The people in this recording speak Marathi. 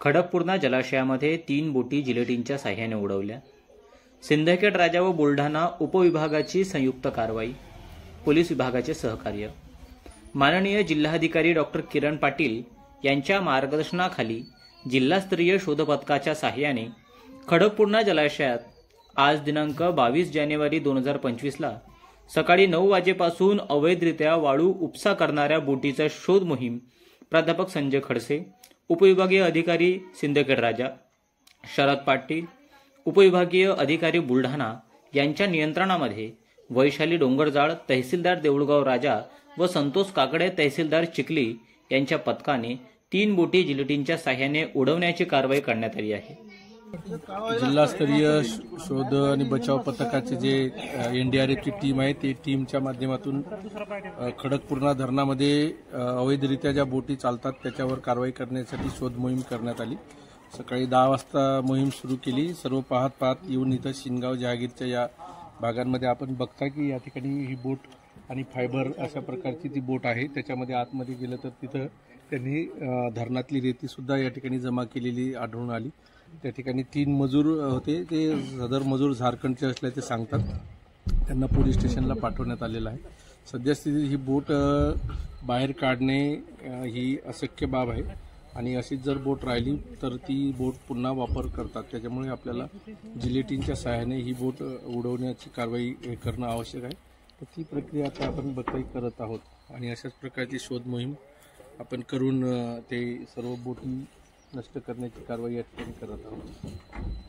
खडकपूर्णा जलाशयामध्ये 3 बोटी जिलेटिनच्या साह्याने उडवल्या। सिंदखेड राजा व बुलढाणा उपविभागाची संयुक्त कारवाई, पोलीस विभागाचे सहकार्य। माननीय जिल्हाधिकारी डॉ. किरण पाटील यांच्या मार्गदर्शनाखाली जिल्हास्तरीय शोध पथकाच्या साह्याने खडकपूर्णा जलाशयात आज दिनांक 22 जानेवारी 2025 ला सकाळी 9 वाजेपासून अवैधरित्या वाळू उपसा करणाऱ्या बोटीचा शोध मोहीम प्राध्यापक संजय खडसे, उपविभागीय अधिकारी सिंदखेड राजा, शरद पाटील, उपविभागीय अधिकारी बुलढाणा यांच्या नियंत्रणामध्ये वैशाली डोंगरजाळ तहसीलदार देऊळगाव राजा व संतोष काकडे तहसीलदार चिखली यांच्या पथकाने 3 बोटी जिलेटिनच्या साह्याने उडवण्याची कारवाई करण्यात आली आहे। जिल्हास्तरीय शोध आणि बचाव पथकाचे जे एनडीआरएफची टीम आहे ते टीमच्या माध्यमातून खडकपूर्णा धरणामध्ये अवैधरित्या ज्या बोटी चालतात त्याच्यावर कारवाई करण्यासाठी शोध मोहीम करण्यात आली। सकाळी 10 वाजता मोहीम सुरू केली। सर्व पाहत येऊन इथं शिनगाव जहागीरच्या या भागांमध्ये आपण बघता की या ठिकाणी ही बोट आणि फायबर अशा प्रकारची ती बोट आहे। त्याच्यामध्ये आतमध्ये गेलं तर तिथं त्यांनी धरणातली रेती सुद्धा या ठिकाणी जमा केलेली आढळून आली। त्या ठिकाणी 3 मजूर होते, ते सदर मजूर झारखंडचे असल्याचे सांगतात। त्यांना पोलीस स्टेशनला पाठवण्यात आलेलं आहे। सद्यस्थितीत ही बोट बाहेर काढणे ही अशक्य बाब आहे आणि अशीच जर बोट राहिली तर ती बोट पुन्हा वापर करतात। त्याच्यामुळे आपल्याला जिलेटिनच्या सहाय्याने ही बोट उडवण्याची कारवाई करणं आवश्यक आहे। तर ती प्रक्रिया आता आपण बखरी करत आहोत आणि अशाच प्रकारची शोध मोहीम आपण करून ते सर्व बोटी नष्ट करण्याची कारवाई या ठिकाणी करत आहोत।